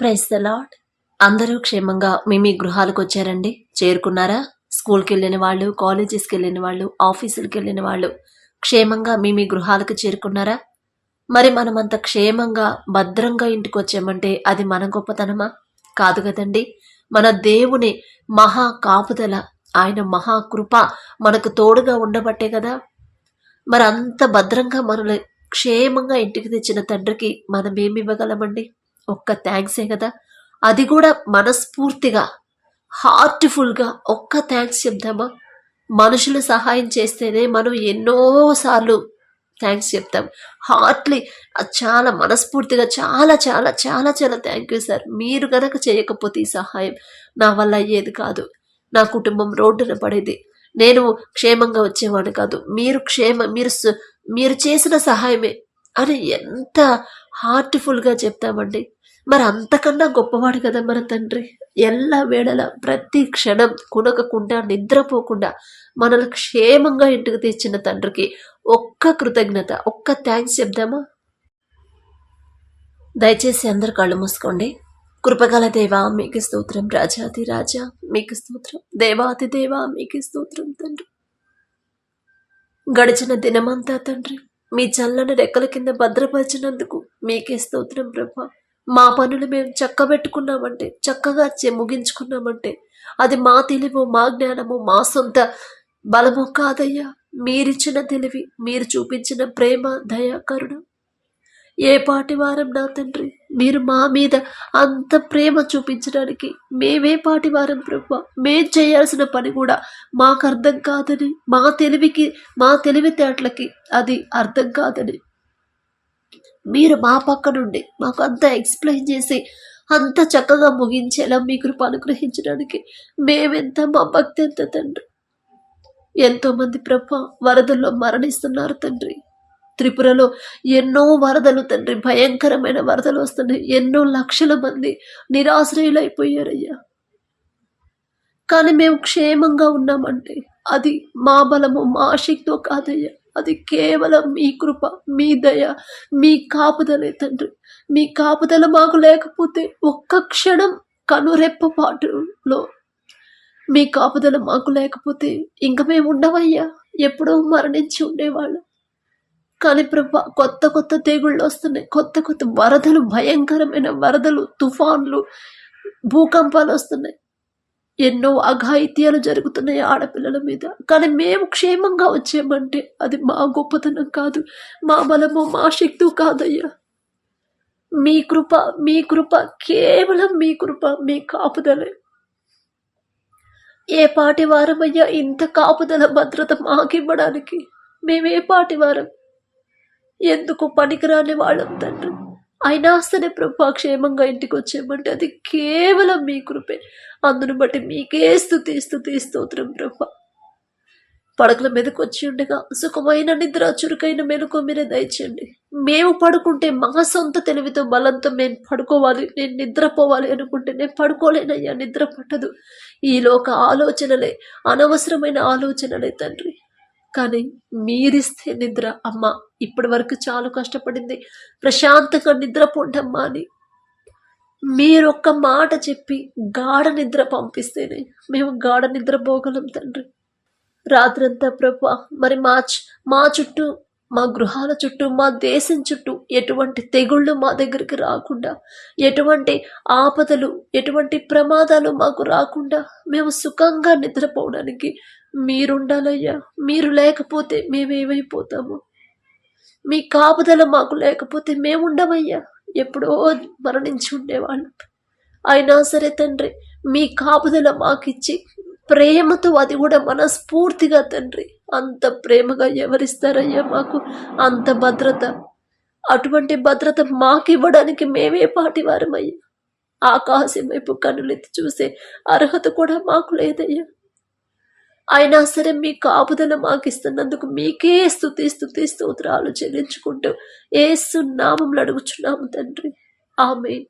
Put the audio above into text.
Praise the lord. అందరూ క్షేమంగా మీ గృహాలకు వచ్చారండి? చేరుకున్నారా? స్కూల్కి వెళ్ళిన వాళ్ళు, కాలేజెస్కి వెళ్ళిన వాళ్ళు, ఆఫీసులకు వెళ్ళిన వాళ్ళు క్షేమంగా మీ గృహాలకు చేరుకున్నారా? మరి మనమంత క్షేమంగా భద్రంగా ఇంటికి వచ్చామంటే అది మన గొప్పతనమా? కాదు కదండి. మన దేవుని మహా కాపుదల, ఆయన మహా కృప మనకు తోడుగా ఉండబట్టే కదా. మరి అంత భద్రంగా మనల్ని క్షేమంగా ఇంటికి తెచ్చిన తండ్రికి మనం ఏమి ఇవ్వగలమండి? ఒక్క థ్యాంక్సే కదా. అది కూడా మనస్ఫూర్తిగా, హార్ట్ఫుల్గా ఒక్క థ్యాంక్స్ చెప్దామా? మనుషులు సహాయం చేస్తేనే మనం ఎన్నోసార్లు థ్యాంక్స్ చెప్తాం. హార్ట్లీ చాలా మనస్ఫూర్తిగా చాలా చాలా చాలా చాలా థ్యాంక్ యూ సార్, మీరు గనక చేయకపోతే ఈ సహాయం నా వల్ల అయ్యేది కాదు, నా కుటుంబం రోడ్డున పడేది, నేను క్షేమంగా వచ్చేవాడు కాదు, మీరు చేసిన సహాయమే అని ఎంత హార్ట్ఫుల్గా చెప్తామండి. మరి అంతకన్నా గొప్పవాడు కదా మన తండ్రి. ఎల్ల వేళల ప్రతి క్షణం కునకకుండా నిద్రపోకుండా మనల్ని క్షేమంగా ఇంటికి తెచ్చిన తండ్రికి ఒక్క కృతజ్ఞత, ఒక్క థ్యాంక్స్ చెప్దామా? దయచేసి అందరు కళ్ళు మూసుకోండి. కృపగల దేవా మీకు స్తోత్రం, రాజాది రాజా మీకు స్తోత్రం, దేవాది దేవా మీకు స్తోత్రం తండ్రి. గడిచిన దినమంతా తండ్రి మీ చల్లని రెక్కల కింద భద్రపరిచినందుకు మీకే స్తోత్రం ప్రభా. మా పనులు మేము చక్కబెట్టుకున్నామంటే, చక్కగా ముగించుకున్నామంటే అది మా తెలివి, మా జ్ఞానము, మా సొంత బలము కాదయ్యా. మీరిచ్చిన తెలివి, మీరు చూపించిన ప్రేమ, దయ, కరుణ. ఏ పాటి వారం నా తండ్రి, మీరు మా మీద అంత ప్రేమ చూపించడానికి మేమే పాటి వారం ప్రభా. మేం చేయాల్సిన పని కూడా మాకు అర్థం కాదని, మా తెలివితేటలకి అది అర్థం కాదని మీరు మా పక్క నుండి మాకు అంతా ఎక్స్ప్లెయిన్ చేసి అంత చక్కగా ముగించేలా మీ కృప అనుగ్రహించడానికి మేమెంత, మా భక్తి ఎంత తండ్రి. ఎంతోమంది ప్రభా వరదల్లో మరణిస్తున్నారు తండ్రి. త్రిపురలో ఎన్నో వరదలు తండ్రి, భయంకరమైన వరదలు వస్తున్నాయి. ఎన్నో లక్షల మంది నిరాశ్రయులైపోయారయ్యా. కానీ మేము క్షేమంగా ఉన్నామంటే అది మా బలము, మా శక్తో కాదయ్యా. అది కేవలం మీ కృప, మీ దయ, మీ కాపుదలే తండ్రి. మీ కాపుదల మాకు లేకపోతే ఒక్క క్షణం కనురెప్పపాటులో మీ కాపుదల మాకు లేకపోతే ఇంక మేము ఉండవయ్యా, ఎప్పుడో మరణించి ఉండేవాళ్ళం. కానీ ప్రభా కొత్త కొత్త తెగుళ్ళు వస్తున్నాయి, కొత్త కొత్త వరదలు, భయంకరమైన వరదలు, తుఫాన్లు, భూకంపాలు వస్తున్నాయి. ఎన్నో అఘాయిత్యాలు జరుగుతున్నాయి ఆడపిల్లల మీద. కానీ మేము క్షేమంగా వచ్చామంటే అది మా గొప్పతనం కాదు, మా బలము, మా శక్తి కాదయ్యా. మీ కృప, మీ కృప, కేవలం మీ కృప, మీ కాపుదలే. ఏ పాటి వారమయ్యా ఇంత కాపుదల, భద్రత మాకివ్వడానికి? మేమే పాటి వారం, ఎందుకు పనికిరాని వాళ్ళం తండ్రి. అయినా సరే ప్రభా క్షేమంగా ఇంటికి వచ్చామంటే అది కేవలం మీ కృపే. అందును బట్టి మీకే స్తుతి స్తోత్రం ప్రభా. పడకల మీదకి వచ్చి ఉండగా సుఖమైన నిద్ర, చురుకైన మెలకు మీరే దయచేయండి. మేము పడుకుంటే మా సొంత తెలివితో, బలంతో మేము పడుకోవాలి, నేను నిద్రపోవాలి అనుకుంటే నేను పడుకోలేనయ్యా, నిద్ర పట్టదు. ఈలోక ఆలోచనలే, అనవసరమైన ఆలోచనలే తండ్రి. కానీ మీరిస్తే నిద్ర, అమ్మ ఇప్పటి వరకు చాలా కష్టపడింది, ప్రశాంతంగా నిద్రపోండమ్మా అని మీరొక్క మాట చెప్పి గాఢ నిద్ర పంపిస్తేనే మేము గాఢ నిద్రపోగలం తండ్రి. రాత్రంతా ప్రభా మరి మా చుట్టూ, మా గృహాల చుట్టూ, మా దేశం చుట్టూ ఎటువంటి తెగుళ్ళు మా దగ్గరికి రాకుండా, ఎటువంటి ఆపదలు, ఎటువంటి ప్రమాదాలు మాకు రాకుండా మేము సుఖంగా నిద్రపోవడానికి మీరుండాలయ్యా. మీరు లేకపోతే మేమేమైపోతాము? మీ కాపుదల మాకు లేకపోతే మేముండమయ్యా, ఎప్పుడో మరణించి ఉండేవాళ్ళం. అయినా సరే తండ్రి మీ కాపుదల మాకిచ్చి ప్రేమతో, అది కూడా మనస్ఫూర్తిగా తండ్రి, అంత ప్రేమగా ఎవరిస్తారయ్యా మాకు అంత భద్రత? అటువంటి భద్రత మాకివ్వడానికి మేమే పాటివారమయ్యా. ఆకాశం వైపు కన్నులెత్తి చూసే అర్హత కూడా మాకు లేదయ్యా. అయినా సరే మీ కాపుదల మాకిస్తున్నందుకు మీకే స్తుతి స్తోత్రాలు చెల్లించుకుంటూ యేసు నామములో అడుగుచున్నాము తండ్రి. ఆమేన్.